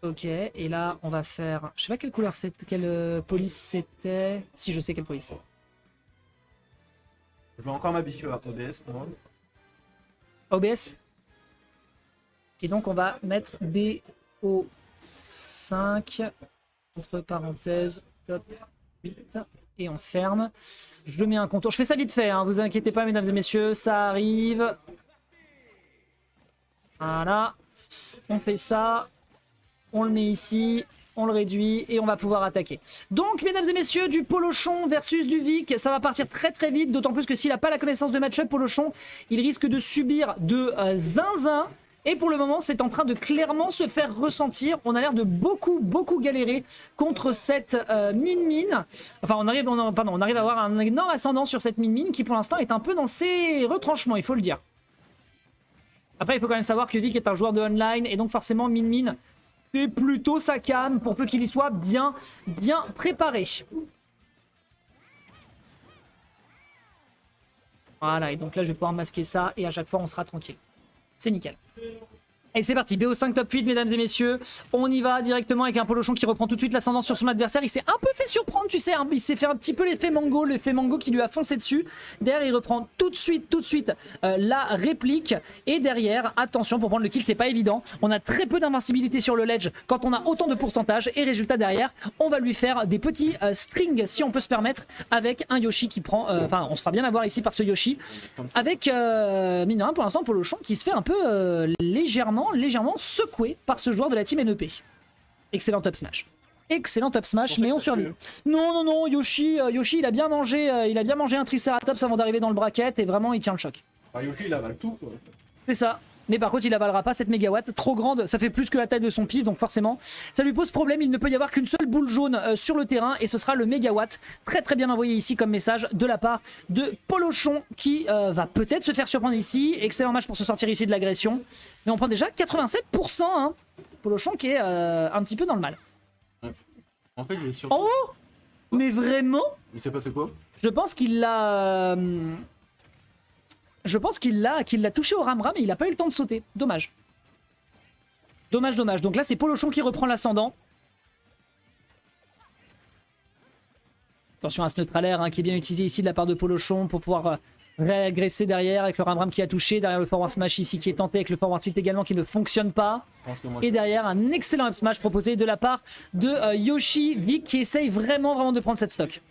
Ok, et là on va faire... Je sais pas quelle couleur c'était, quelle police c'était... Si je sais quelle police c'est. Je vais encore m'habituer à OBS pour moi. OBS. Et donc on va mettre BO5, entre parenthèses, top 8, et on ferme. Je mets un contour. Je fais ça vite fait, hein, vous inquiétez pas mesdames et messieurs, ça arrive. Voilà. On fait ça. On le met ici. On le réduit et on va pouvoir attaquer. Donc, mesdames et messieurs, du Polochon versus du Vic, ça va partir très très vite, d'autant plus que s'il n'a pas la connaissance de match-up, Polochon, il risque de subir de zinzin. Et pour le moment, c'est en train de clairement se faire ressentir. On a l'air de beaucoup galérer contre cette Min. Enfin, on arrive à avoir un énorme ascendant sur cette Min qui pour l'instant est un peu dans ses retranchements, il faut le dire. Après, il faut quand même savoir que Vic est un joueur de online et donc forcément Min c'est plutôt sa cam pour peu qu'il y soit bien préparé. Voilà, et donc là je vais pouvoir masquer ça et à chaque fois on sera tranquille. C'est nickel. Et c'est parti, BO5 top 8 mesdames et messieurs, on y va directement avec un Polochon qui reprend tout de suite l'ascendant sur son adversaire. Il s'est un peu fait surprendre, tu sais, hein. Il s'est fait un petit peu l'effet Mango qui lui a foncé dessus. Derrière il reprend tout de suite la réplique. Et derrière, attention pour prendre le kill, c'est pas évident. On a très peu d'invincibilité sur le ledge quand on a autant de pourcentage. Et résultat derrière, on va lui faire des petits strings si on peut se permettre avec un Yoshi qui prend... Enfin, on se fera bien avoir ici par ce Yoshi. Avec, mine de rien, pour l'instant, Polochon qui se fait un peu légèrement secoué par ce joueur de la team NEP. Excellent top smash. Excellent top smash, mais on survit. Non, Yoshi, il a bien mangé un Triceratops avant d'arriver dans le bracket et vraiment il tient le choc. Ah, Yoshi il avale tout quoi. C'est ça. Mais par contre il avalera pas cette mégawatt, trop grande, ça fait plus que la taille de son pif, donc forcément ça lui pose problème, il ne peut y avoir qu'une seule boule jaune sur le terrain et ce sera le mégawatt, très bien envoyé ici comme message de la part de Polochon qui va peut-être se faire surprendre ici, excellent match pour se sortir ici de l'agression, mais on prend déjà 87%, hein. Polochon qui est un petit peu dans le mal. Ouais. En fait, j'ai surpris. Oh, mais vraiment? Il s'est passé quoi? Je pense qu'il l'a... qu'il l'a touché au ram-ram et il n'a pas eu le temps de sauter. Dommage. Dommage. Donc là, c'est Polochon qui reprend l'ascendant. Attention à ce neutralaire hein, qui est bien utilisé ici de la part de Polochon pour pouvoir réagresser derrière avec le ram-ram qui a touché. Derrière le forward smash ici qui est tenté avec le forward tilt également qui ne fonctionne pas. Et derrière, un excellent up smash proposé de la part de Yoshi Vic qui essaye vraiment de prendre cette stock.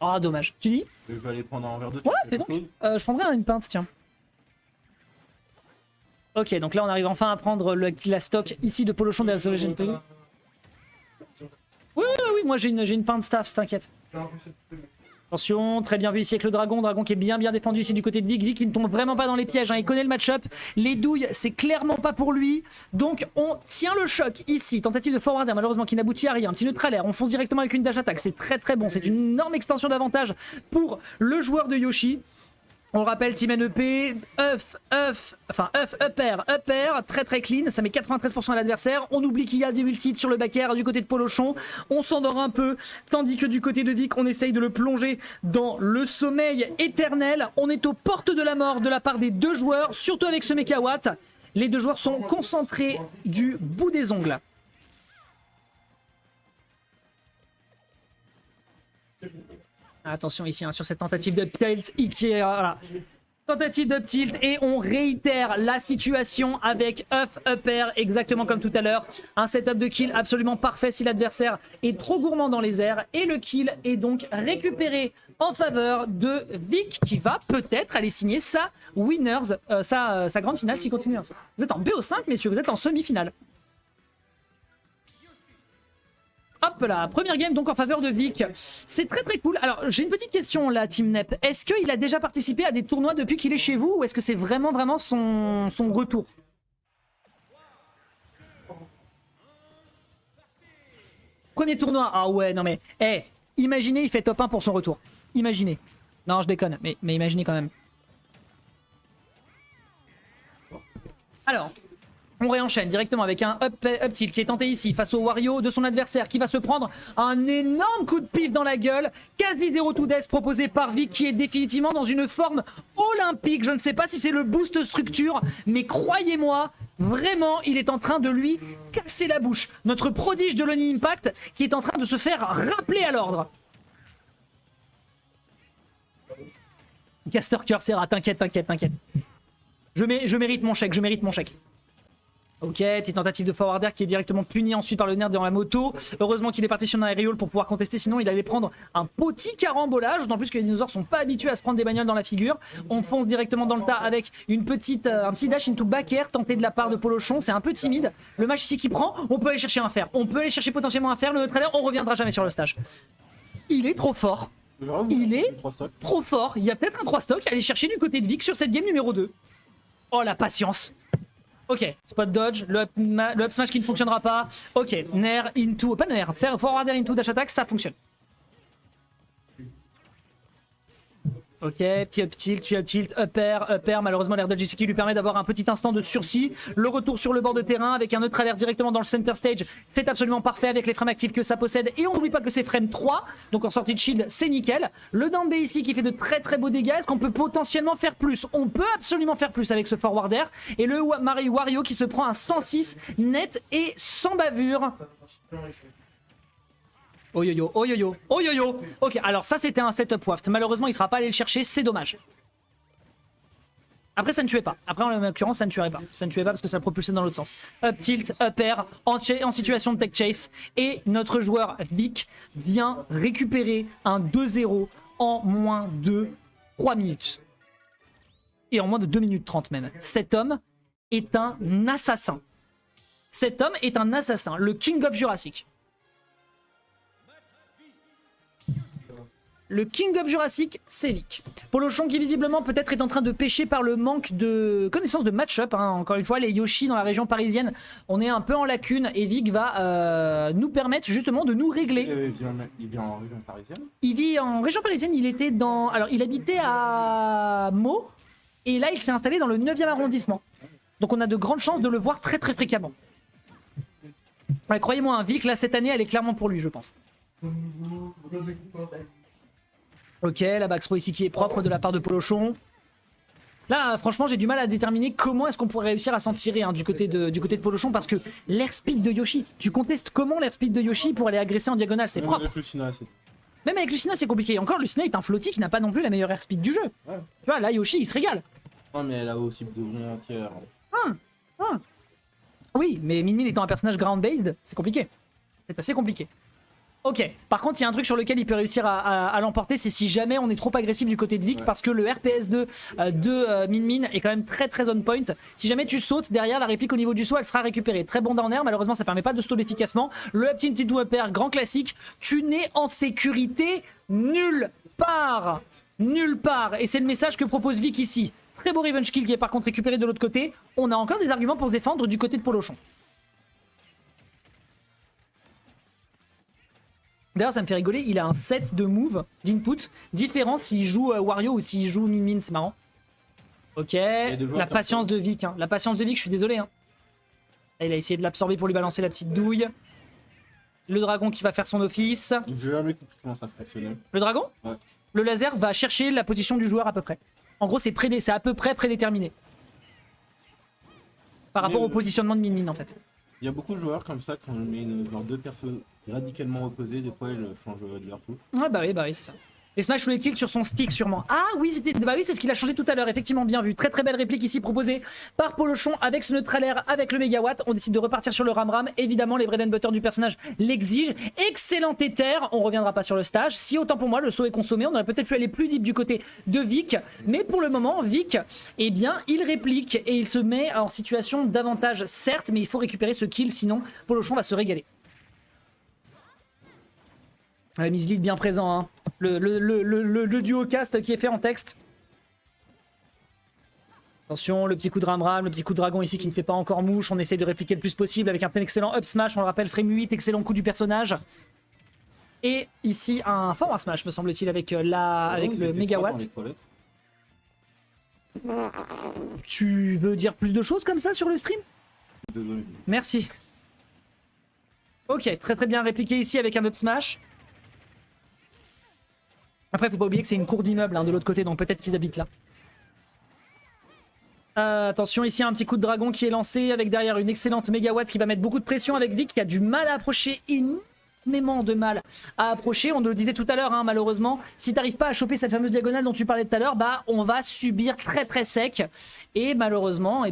Ah, dommage. Tu dis? Je vais aller prendre un verre de thé. Ouais, fais donc. Je prendrai une pinte, tiens. Ok, donc là on arrive enfin à prendre la stock ici de Polochon derrière ce GNP. Oui, moi j'ai une pinte staff, t'inquiète. Attention, très bien vu ici avec le dragon qui est bien défendu ici du côté de Vic. Vic qui ne tombe vraiment pas dans les pièges, hein. Il connaît le match-up. Les douilles, c'est clairement pas pour lui. Donc on tient le choc ici. Tentative de forwarder malheureusement qui n'aboutit à rien. Un petit neutralaire, on fonce directement avec une dash attack. C'est très bon, c'est une énorme extension d'avantage pour le joueur de Yoshi. On le rappelle, Team NEP, upper, très clean, ça met 93% à l'adversaire. On oublie qu'il y a des ultis sur le back air du côté de Polochon. On s'endort un peu, tandis que du côté de Vic, on essaye de le plonger dans le sommeil éternel. On est aux portes de la mort de la part des deux joueurs, surtout avec ce Mekawatt. Les deux joueurs sont concentrés du bout des ongles. Attention ici hein, sur cette tentative d'up tilt, voilà. Tentative d'up tilt et on réitère la situation avec upper exactement comme tout à l'heure. Un setup de kill absolument parfait si l'adversaire est trop gourmand dans les airs et le kill est donc récupéré en faveur de Vic qui va peut-être aller signer sa winners, sa grande finale s'il continue ainsi. Vous êtes en BO5 messieurs, vous êtes en semi-finale. Hop là, première game donc en faveur de Vic. C'est très cool. Alors j'ai une petite question là, Team Nep. Est-ce qu'il a déjà participé à des tournois depuis qu'il est chez vous ou est-ce que c'est vraiment son retour? Premier tournoi. Ah ouais, non mais, imaginez il fait top 1 pour son retour. Imaginez. Non, je déconne, mais imaginez quand même. Alors, On réenchaîne directement avec un up tilt qui est tenté ici face au Wario de son adversaire qui va se prendre un énorme coup de pif dans la gueule. Quasi 0 to death proposé par Vic qui est définitivement dans une forme olympique. Je ne sais pas si c'est le boost structure, mais croyez-moi, vraiment, il est en train de lui casser la bouche. Notre prodige de l'Oni Impact qui est en train de se faire rappeler à l'ordre. Caster Cursera, t'inquiète. Je mérite mon chèque, Ok, petite tentative de forward air qui est directement punie ensuite par le nerd dans la moto. Heureusement qu'il est parti sur un aérial pour pouvoir contester, sinon il allait prendre un petit carambolage. D'autant plus que les dinosaures sont pas habitués à se prendre des bagnoles dans la figure. On fonce directement dans le tas avec un petit dash into back air tenté de la part de Polochon. C'est un peu timide. Le match ici qui prend, on peut aller chercher un fer. On peut aller chercher potentiellement un fer. Le trailer, on reviendra jamais sur le stage. Il est trop fort. Il est trop fort. Il y a peut-être un 3 stock à aller chercher du côté de Vic sur cette game numéro 2. Oh la patience. Ok, spot dodge, le up smash qui ne fonctionnera pas. Ok, nair into, pas nair, faire forward air into dash attack, ça fonctionne. Ok, petit up tilt, up air, malheureusement l'air dodge ici qui lui permet d'avoir un petit instant de sursis. Le retour sur le bord de terrain avec un neutral air directement dans le center stage, c'est absolument parfait avec les frames actifs que ça possède. Et on n'oublie pas que c'est frame 3, donc en sortie de shield c'est nickel. Le down B ici qui fait de très beaux dégâts, est-ce qu'on peut potentiellement faire plus? On peut absolument faire plus avec ce forward air. Et le Wario qui se prend un 106 net et sans bavure. Oh yo yo. Ok, alors ça c'était un setup waft. Malheureusement il sera pas allé le chercher, c'est dommage. Après ça ne tuait pas. Après en l'occurrence ça ne tuerait pas. Ça ne tuait pas parce que ça le propulsait dans l'autre sens. Up tilt, up air, en situation de tech chase. Et notre joueur Vic vient récupérer un 2-0 en moins de 3 minutes. Et en moins de 2 minutes 30 même. Cet homme est un assassin. Cet homme est un assassin. Le King of Jurassic. Le King of Jurassic, c'est Vic. Polochon qui visiblement peut-être est en train de pêcher par le manque de connaissance de match-up. Hein. Encore une fois, les Yoshi dans la région parisienne, on est un peu en lacune et Vic va nous permettre justement de nous régler. Il vit en région parisienne. Il vit en région parisienne, il était dans... Alors il habitait à Meaux et là il s'est installé dans le 9e arrondissement. Donc on a de grandes chances de le voir très fréquemment. Ouais, croyez-moi, un Vic là cette année elle est clairement pour lui je pense. Ok, la backthrow ici qui est propre de la part de Polochon. Là, franchement, j'ai du mal à déterminer comment est-ce qu'on pourrait réussir à s'en tirer du côté de Polochon parce que l'airspeed de Yoshi, tu contestes comment l'airspeed de Yoshi pour aller agresser en diagonale, c'est propre. Avec Lucina, Même avec Lucina, c'est compliqué. Encore, Lucina est un flotti qui n'a pas non plus la meilleure airspeed du jeu. Ouais. Tu vois, là, Yoshi, il se régale. Non, mais elle a aussi de roues entières. Oui, mais Min Min étant un personnage ground-based, c'est compliqué. C'est assez compliqué. Ok, par contre il y a un truc sur lequel il peut réussir à l'emporter, c'est si jamais on est trop agressif du côté de Vic, parce que le RPS2 de Min Min est quand même très on point. Si jamais tu sautes derrière, la réplique au niveau du saut elle sera récupérée. Très bon down air, malheureusement ça permet pas de stall efficacement. Le up tilt to up air, grand classique, tu n'es en sécurité nulle part. Et c'est le message que propose Vic ici. Très beau revenge kill qui est par contre récupéré de l'autre côté. On a encore des arguments pour se défendre du côté de Polochon. D'ailleurs ça me fait rigoler, il a un set de moves, d'input, différent s'il joue Wario ou s'il joue Min Min, c'est marrant. Ok, la patience de Vic, hein. La patience de Vic, je suis désolé. Hein. Là, il a essayé de l'absorber pour lui balancer la petite douille. Le dragon qui va faire son office. J'ai jamais compris comment ça fonctionnait. Le dragon? Ouais. Le laser va chercher la position du joueur à peu près. En gros c'est à peu près prédéterminé. Par rapport au positionnement de Min Min en fait. Il y a beaucoup de joueurs comme ça, quand on met genre deux persos radicalement opposés, des fois ils changent de leur tout. Ouais, bah oui, c'est ça. Et smash ou les tilt sur son stick sûrement. Ah oui, c'est ce qu'il a changé tout à l'heure, effectivement bien vu. Très belle réplique ici proposée par Polochon avec ce neutral air, avec le mégawatt. On décide de repartir sur le ram. Évidemment, les bread and butter du personnage l'exigent. Excellent éther, on reviendra pas sur le stage. Si autant pour moi, le saut est consommé, on aurait peut-être pu aller plus deep du côté de Vic. Mais pour le moment, Vic, eh bien, il réplique et il se met en situation d'avantage, certes, mais il faut récupérer ce kill, sinon Polochon va se régaler. Ouais, Miss Lead bien présent, hein. Le duo cast qui est fait en texte. Attention, le petit coup de ram-ram, le petit coup de dragon ici qui ne fait pas encore mouche. On essaie de répliquer le plus possible avec un excellent up smash. On le rappelle, frame 8, excellent coup du personnage. Et ici, un forward smash, me semble-t-il, avec, le mégawatt. Tu veux dire plus de choses comme ça sur le stream? Désolé. Merci. Ok, très très bien répliqué ici avec un up smash. Après, faut pas oublier que c'est une cour d'immeuble hein, de l'autre côté, donc peut-être qu'ils habitent là. Attention, ici un petit coup de dragon qui est lancé avec derrière une excellente mégawatt qui va mettre beaucoup de pression avec Vic qui a du mal à approcher, énormément de mal à approcher. On le disait tout à l'heure, hein, malheureusement, si t'arrives pas à choper cette fameuse diagonale dont tu parlais tout à l'heure, bah on va subir très très sec. Et malheureusement,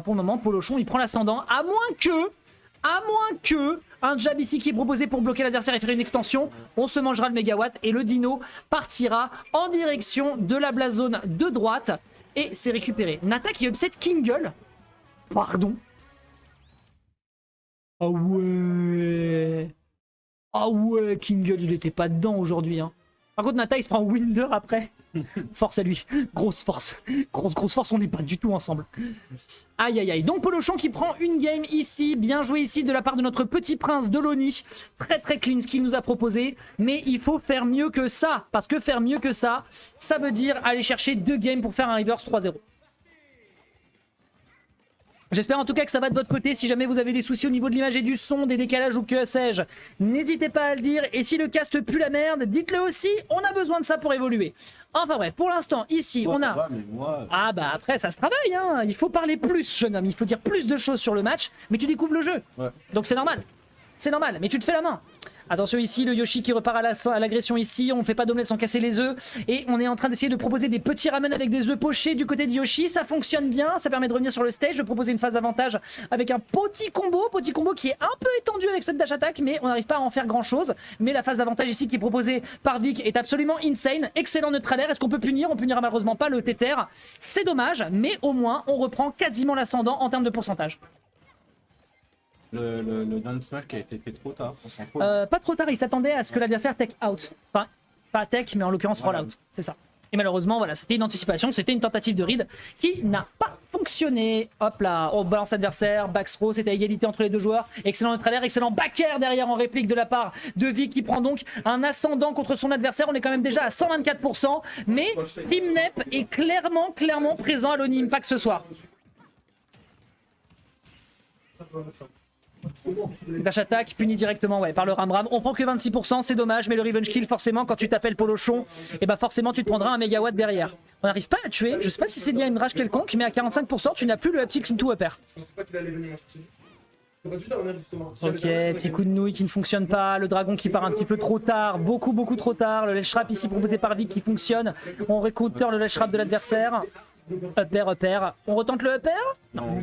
pour le moment, Polochon il prend l'ascendant, à moins que un jab ici qui est proposé pour bloquer l'adversaire et faire une expansion, on se mangera le mégawatt et le dino partira en direction de la blast zone de droite. Et c'est récupéré. Nata qui upset Kingle. Pardon. Ah ouais. Ah ouais, Kingle, il était pas dedans aujourd'hui. Hein. Par contre, Nata, il se prend Winder après. Force à lui. Grosse force. Grosse force, on n'est pas du tout ensemble. Aïe, aïe, aïe. Donc, Polochon qui prend une game ici. Bien joué ici de la part de notre petit prince de l'Oni. Très, très clean ce qu'il nous a proposé. Mais il faut faire mieux que ça. Parce que faire mieux que ça, ça veut dire aller chercher 2 games pour faire un reverse 3-0. J'espère en tout cas que ça va de votre côté. Si jamais vous avez des soucis au niveau de l'image et du son, des décalages ou que sais-je, n'hésitez pas à le dire. Et si le cast pue la merde, dites-le aussi. On a besoin de ça pour évoluer. Enfin bref, pour l'instant, ici, Toi, on ça a... va, mais moi, Ah bah après, ça se travaille. Hein. Il faut parler plus, jeune homme. Il faut dire plus de choses sur le match. Mais tu découvres le jeu. ouais. Donc c'est normal. C'est normal. Mais tu te fais la main. Attention ici, le Yoshi qui repart à l'agression ici. On ne fait pas d'omelette sans casser les œufs. Et on est en train d'essayer de proposer des petits ramen avec des œufs pochés du côté de Yoshi. Ça fonctionne bien. Ça permet de revenir sur le stage. De proposer une phase d'avantage avec un petit combo. Petit combo qui est un peu étendu avec cette dash attack. Mais on n'arrive pas à en faire grand chose. Mais la phase d'avantage ici qui est proposée par Vic est absolument insane. Excellent neutralaire. Est-ce qu'on peut punir? On punira malheureusement pas le Tether. C'est dommage. Mais au moins, on reprend quasiment l'ascendant en termes de pourcentage. Le down smash qui a été fait trop tard. Pas trop tard, il s'attendait à ce que l'adversaire tech out. Enfin, pas tech, mais en l'occurrence roll out. C'est ça. Et malheureusement, voilà, c'était une anticipation, c'était une tentative de read qui n'a pas fonctionné. Hop là, on balance l'adversaire, backthrow, c'était à égalité entre les deux joueurs. Excellent travers, excellent back air derrière en réplique de la part de Vic qui prend donc un ascendant contre son adversaire. On est quand même déjà à 124%, mais Team Nep est clairement présent à l'Oni Impact ce soir. Dash attack puni directement par le Ramram. On prend que 26%, c'est dommage, mais le revenge kill forcément quand tu t'appelles Polochon, et bah forcément tu te prendras un mégawatt derrière. On n'arrive pas à tuer, je sais pas si c'est lié à une rage quelconque, mais à 45% tu n'as plus le uptick into upper. Ok, petit coup de nouille qui ne fonctionne pas, le dragon qui part un petit peu trop tard, beaucoup trop tard, le ledge trap ici proposé par Vic qui fonctionne, on récouteur le ledge trap de l'adversaire. Upper. On retente le upper? Non.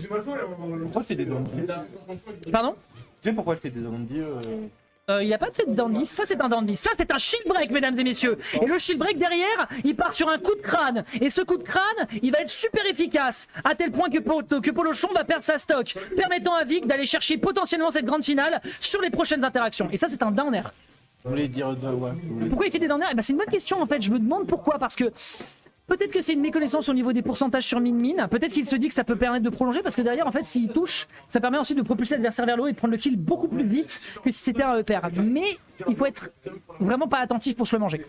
Pourquoi je fais des dandies? Pardon? Tu sais pourquoi je fais des dandies il a pas de fait de dandy, ça c'est un dandy, ça c'est un shield break mesdames et messieurs. Et le shield break derrière, il part sur un coup de crâne. Et ce coup de crâne, il va être super efficace. À tel point que Polochon va perdre sa stock, permettant à Vic d'aller chercher potentiellement cette grande finale sur les prochaines interactions. Et ça c'est un downer. Je voulais dire ouais. Pourquoi il fait des downers? C'est une bonne question en fait, je me demande pourquoi. Parce que peut-être que c'est une méconnaissance au niveau des pourcentages sur min-min. Peut-être qu'il se dit que ça peut permettre de prolonger parce que derrière, en fait, s'il touche, ça permet ensuite de propulser l'adversaire vers le haut et de prendre le kill beaucoup plus vite que si c'était un EPR. Mais il faut être vraiment pas attentif pour se le manger.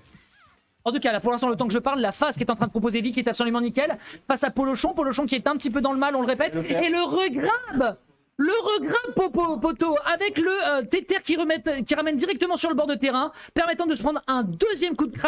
En tout cas, là, pour l'instant, le temps que je parle, la phase qui est en train de proposer Vic est absolument nickel. Face à Polochon qui est un petit peu dans le mal, on le répète. Et le regrab! Le regrab Poto avec le Tether qui ramène directement sur le bord de terrain, permettant de se prendre un deuxième coup de crâne.